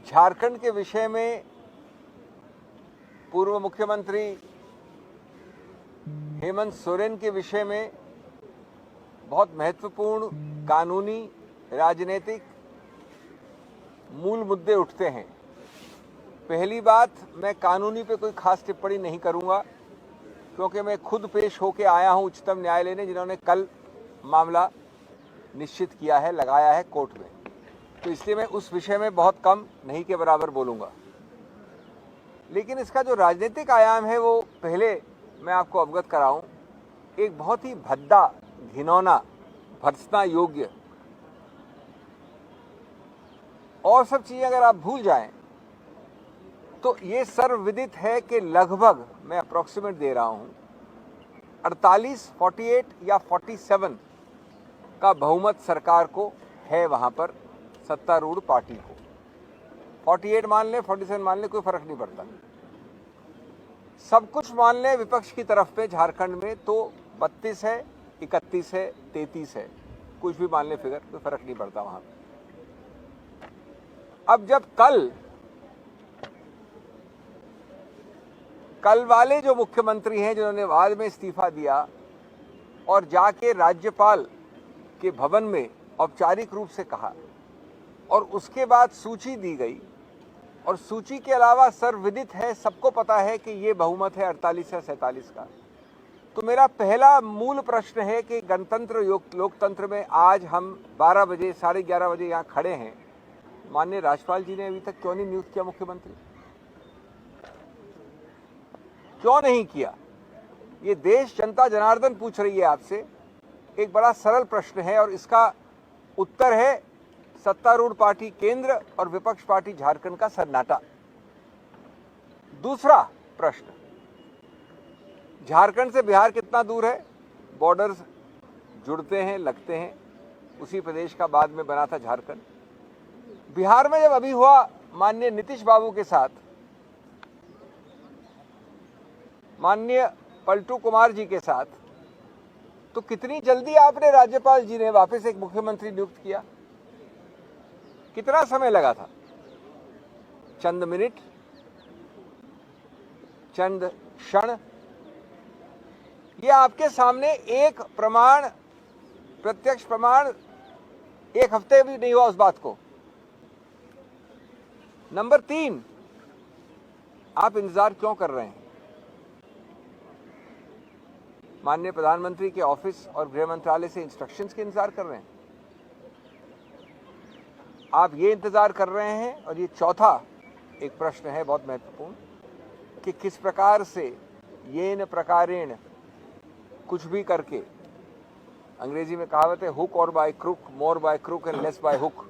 झारखंड के विषय में पूर्व मुख्यमंत्री हेमंत सोरेन के विषय में बहुत महत्वपूर्ण कानूनी राजनीतिक मूल मुद्दे उठते हैं। पहली बात, मैं कानूनी पे कोई खास टिप्पणी नहीं करूंगा क्योंकि मैं खुद पेश होकर आया हूं उच्चतम न्यायालय ने, जिन्होंने कल मामला निश्चित किया है, लगाया है कोर्ट में, तो इसलिए मैं उस विषय में बहुत कम नहीं के बराबर बोलूंगा। लेकिन इसका जो राजनीतिक आयाम है वो पहले मैं आपको अवगत कराऊं। एक बहुत ही भद्दा, घिनौना, भर्त्सना योग्य और सब चीजें अगर आप भूल जाएं तो ये सर्वविदित है कि लगभग, मैं अप्रोक्सीमेट दे रहा हूं, 48, 48 या 47 का बहुमत सरकार को है, वहां पर सत्तारूढ़ पार्टी को। 48 मान लें, 47 मान लें, कोई फर्क नहीं पड़ता। सब कुछ मान लें विपक्ष की तरफ पे झारखंड में तो 32 है, 31 है, 33 है, कुछ भी मान लें फिगर, कोई फर्क नहीं पड़ता वहां पे। अब जब कल वाले जो मुख्यमंत्री हैं जिन्होंने बाद में इस्तीफा दिया और जाके राज्यपाल के भवन में औपचारिक रूप से कहा और उसके बाद सूची दी गई, और सूची के अलावा सर्वविदित है, सबको पता है कि ये बहुमत है 48 या 47 का, तो मेरा पहला मूल प्रश्न है कि गणतंत्र लोकतंत्र में आज हम 12 बजे, 11:30 बजे यहाँ खड़े हैं, माननीय राज्यपाल जी ने अभी तक क्यों नहीं नियुक्त किया मुख्यमंत्री? क्यों नहीं किया? ये देश, जनता जनार्दन पूछ रही है आपसे। एक बड़ा सरल प्रश्न है और इसका उत्तर है सत्तारूढ़ पार्टी केंद्र और विपक्ष पार्टी झारखंड का सन्नाटा। दूसरा प्रश्न, झारखंड से बिहार कितना दूर है? बॉर्डर्स जुड़ते हैं, लगते हैं, उसी प्रदेश का बाद में बना था झारखंड। बिहार में जब अभी हुआ माननीय नीतीश बाबू के साथ, माननीय पलटू कुमार जी के साथ, तो कितनी जल्दी आपने, राज्यपाल जी ने वापस एक मुख्यमंत्री नियुक्त किया। कितना समय लगा था? चंद मिनट, चंद क्षण। ये आपके सामने एक प्रमाण, प्रत्यक्ष प्रमाण, एक हफ्ते भी नहीं हुआ उस बात को। नंबर 3, आप इंतजार क्यों कर रहे हैं? माननीय प्रधानमंत्री के ऑफिस और गृह मंत्रालय से इंस्ट्रक्शंस के इंतजार कर रहे हैं? आप ये इंतजार कर रहे हैं? और ये चौथा एक प्रश्न है बहुत महत्वपूर्ण कि किस प्रकार से येन प्रकारेण, कुछ भी करके, अंग्रेजी में कहावत है हुक और by crook, more by crook and less by hook,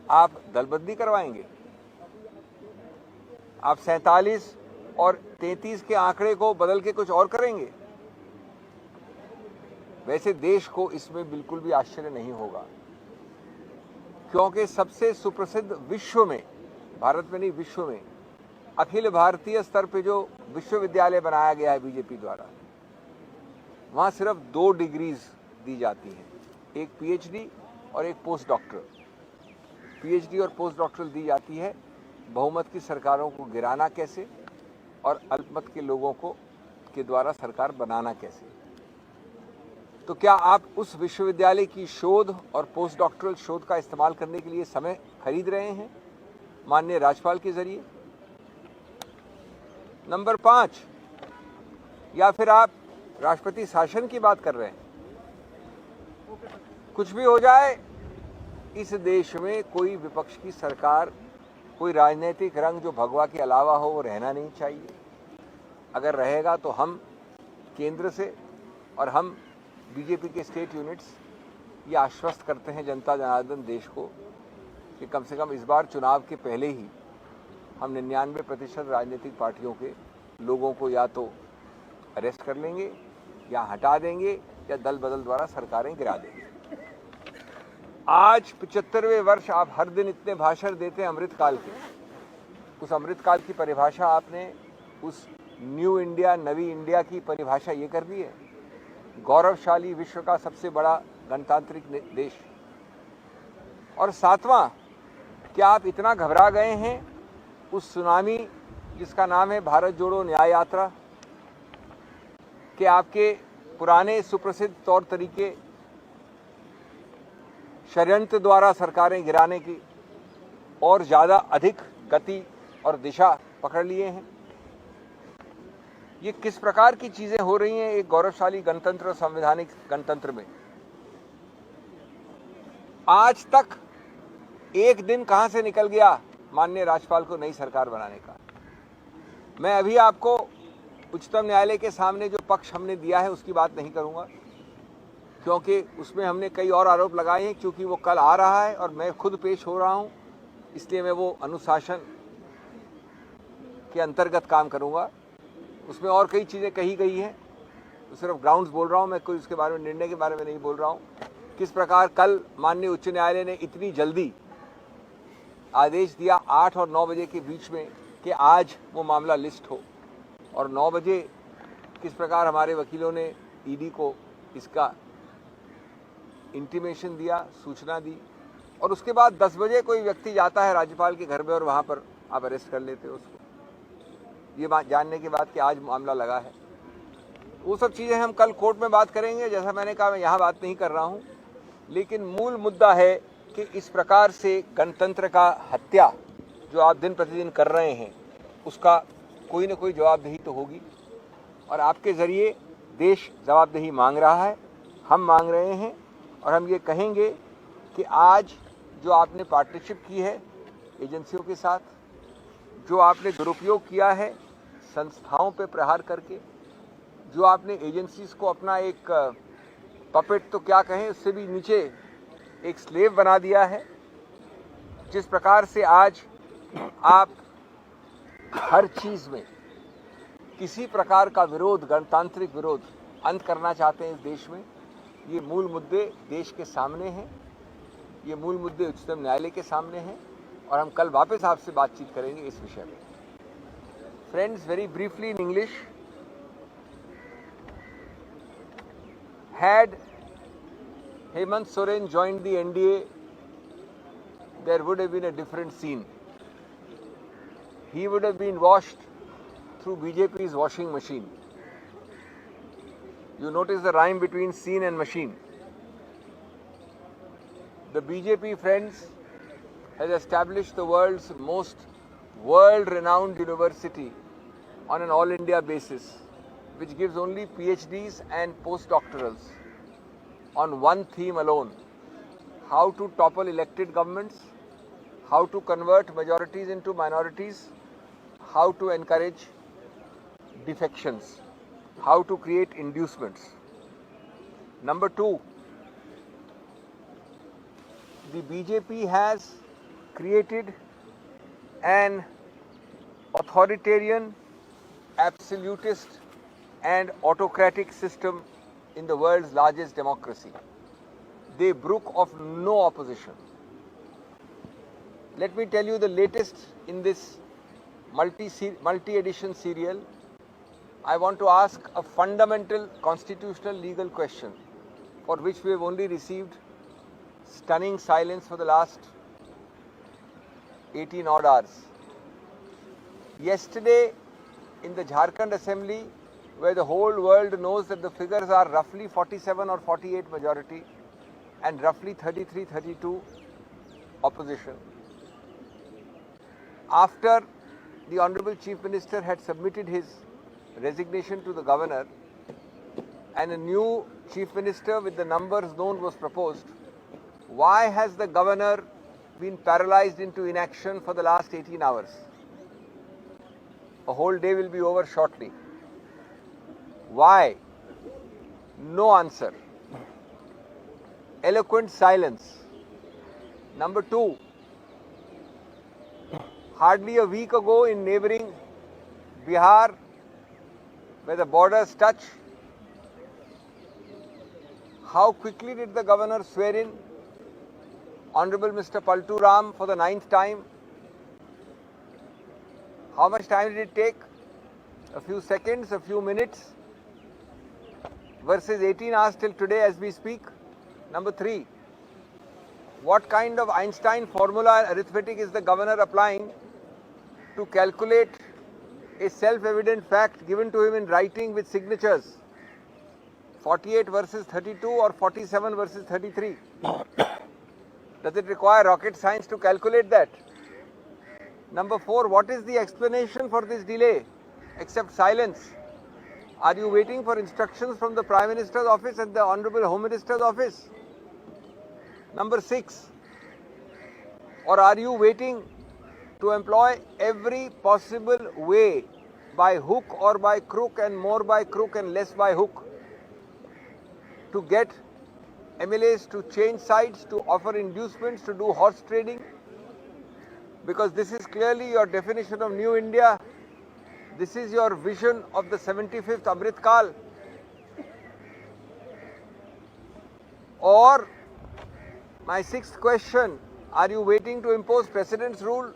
आप दलबंदी करवाएंगे? आप 47 और 33 के आंकड़े को बदल के कुछ और करेंगे? वैसे देश को इसमें बिल्कुल भी आश्चर्य नहीं होगा, क्योंकि सबसे सुप्रसिद्ध विश्व में, भारत में नहीं विश्व में, अखिल भारतीय स्तर पे जो विश्वविद्यालय बनाया गया है बीजेपी द्वारा, वहां सिर्फ 2 डिग्रीज दी जाती हैं, एक पीएचडी और एक पोस्ट डॉक्टरल। पीएचडी और पोस्ट डॉक्टरल दी जाती है बहुमत की सरकारों को गिराना कैसे और अल्पमत के लोगों को के द्वारा सरकार बनाना कैसे। तो क्या आप उस विश्वविद्यालय की शोध और पोस्ट डॉक्टरल शोध का इस्तेमाल करने के लिए समय खरीद रहे हैं माननीय राज्यपाल के जरिए? नंबर 5, या फिर आप राष्ट्रपति शासन की बात कर रहे हैं? कुछ भी हो जाए, इस देश में कोई विपक्ष की सरकार, कोई राजनीतिक रंग जो भगवा के अलावा हो, वो रहना नहीं चाहिए। अगर रहेगा तो हम केंद्र से और हम बीजेपी के स्टेट यूनिट्स ये आश्वस्त करते हैं जनता जनार्दन देश को कि कम से कम इस बार चुनाव के पहले ही हम 99% राजनीतिक पार्टियों के लोगों को या तो अरेस्ट कर लेंगे या हटा देंगे या दल बदल द्वारा सरकारें गिरा देंगे। आज 75वें वर्ष, आप हर दिन इतने भाषण देते हैं अमृतकाल के, उस अमृतकाल की परिभाषा आपने, उस न्यू इंडिया, नवी इंडिया की परिभाषा ये कर दी है, गौरवशाली विश्व का सबसे बड़ा गणतांत्रिक देश। और 7वां क्या आप इतना घबरा गए हैं उस सुनामी जिसका नाम है भारत जोड़ो न्याय यात्रा कि आपके पुराने सुप्रसिद्ध तौर तरीके षड्यंत्र द्वारा सरकारें गिराने की और ज़्यादा अधिक गति और दिशा पकड़ लिए हैं? ये किस प्रकार की चीज़ें हो रही हैं एक गौरवशाली गणतंत्र, संवैधानिक गणतंत्र में? आज तक एक दिन कहां से निकल गया माननीय राज्यपाल को नई सरकार बनाने का? मैं अभी आपको उच्चतम न्यायालय के सामने जो पक्ष हमने दिया है उसकी बात नहीं करूंगा, क्योंकि उसमें हमने कई और आरोप लगाए हैं। क्योंकि वो कल आ रहा है और मैं खुद पेश हो रहा हूं, इसलिए मैं वो अनुशासन के अंतर्गत काम करूंगा। उसमें और कई चीज़ें कही गई हैं, तो सिर्फ ग्राउंड्स बोल रहा हूं मैं, कोई उसके बारे में, निर्णय के बारे में नहीं बोल रहा हूं। किस प्रकार कल माननीय उच्च न्यायालय ने इतनी जल्दी आदेश दिया 8 और 9 बजे के बीच में कि आज वो मामला लिस्ट हो, और 9 बजे किस प्रकार हमारे वकीलों ने ईडी को इसका इंटीमेशन दिया, सूचना दी, और उसके बाद 10 बजे कोई व्यक्ति जाता है राज्यपाल के घर में और वहाँ पर आप अरेस्ट कर लेते हो उसको, ये बात जानने के बाद कि आज मामला लगा है। वो सब चीज़ें हम कल कोर्ट में बात करेंगे। जैसा मैंने कहा, मैं यहाँ बात नहीं कर रहा हूँ, लेकिन मूल मुद्दा है कि इस प्रकार से गणतंत्र का हत्या जो आप दिन प्रतिदिन कर रहे हैं उसका कोई न कोई जवाबदेही तो होगी, और आपके ज़रिए देश जवाबदेही मांग रहा है, हम मांग रहे हैं। और हम ये कहेंगे कि आज जो आपने पार्टनरशिप की है एजेंसियों के साथ, जो आपने दुरुपयोग किया है संस्थाओं पे प्रहार करके, जो आपने एजेंसीज को अपना एक पपेट तो क्या कहें, उससे भी नीचे एक स्लेव बना दिया है, जिस प्रकार से आज आप हर चीज़ में किसी प्रकार का विरोध, गणतांत्रिक विरोध अंत करना चाहते हैं इस देश में, ये मूल मुद्दे देश के सामने हैं, ये मूल मुद्दे उच्चतम न्यायालय के सामने हैं, और हम कल वापस आपसे बातचीत करेंगे इस विषय में। Friends, very briefly in English, had Hemant Soren joined the NDA, there would have been a different scene. He would have been washed through BJP's washing machine. You notice the rhyme between scene and machine. The BJP, friends, has established the world's most world-renowned university on an all-India basis, which gives only PhDs and postdoctorals on one theme alone: how to topple elected governments, how to convert majorities into minorities, how to encourage defections, how to create inducements. Number 2, the BJP has created an authoritarian, absolutist and autocratic system in the world's largest democracy. They brook of no opposition. Let me tell you the latest in this multi-edition serial. I want to ask a fundamental constitutional legal question for which we have only received stunning silence for the last 18 odd hours. Yesterday in the Jharkhand Assembly, where the whole world knows that the figures are roughly 47 or 48 majority and roughly 33-32 opposition. After the Honorable Chief Minister had submitted his resignation to the Governor and a new Chief Minister with the numbers known was proposed, why has the Governor been paralyzed into inaction for the last 18 hours? A whole day will be over shortly. Why? No answer. Eloquent silence. Number 2, hardly a week ago in neighboring Bihar, where the borders touch, how quickly did the Governor swear in Honorable Mr. Paltu Ram for the 9th time? How much time did it take? A few seconds, a few minutes, versus 18 hours till today as we speak. Number 3, what kind of Einstein formula arithmetic is the governor applying to calculate a self-evident fact given to him in writing with signatures? 48 versus 32 or 47 versus 33? Does it require rocket science to calculate that? Number 4, what is the explanation for this delay except silence? Are you waiting for instructions from the Prime Minister's office and the Honorable Home Minister's office? Number 6, or are you waiting to employ every possible way by hook or by crook and more by crook and less by hook to get MLAs to change sides, to offer inducements, to do horse trading? Because this is clearly your definition of New India. This is your vision of the 75th Amrit Kal. Or, my 6th question, are you waiting to impose President's rule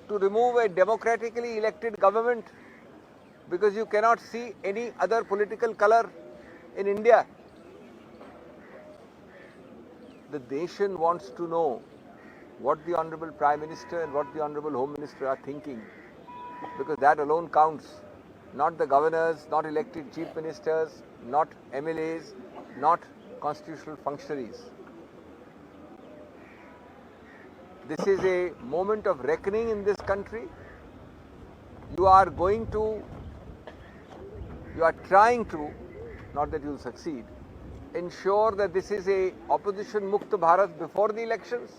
to remove a democratically elected government because you cannot see any other political color in India? The nation wants to know what the Honorable Prime Minister and what the Honorable Home Minister are thinking, because that alone counts. Not the governors, not elected chief ministers, not MLAs, not constitutional functionaries. This is a moment of reckoning in this country. You are trying to, not that you will succeed, ensure that this is a opposition Mukta Bharat before the elections?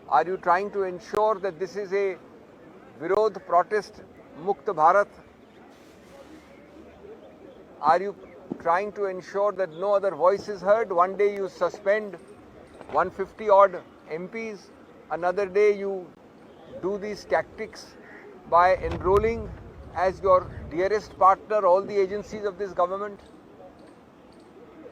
Are you trying to ensure that this is a Virod protest Mukta Bharat? Are you trying to ensure that no other voice is heard? One day you suspend 150 odd MPs, another day you do these tactics by enrolling as your dearest partner all the agencies of this government.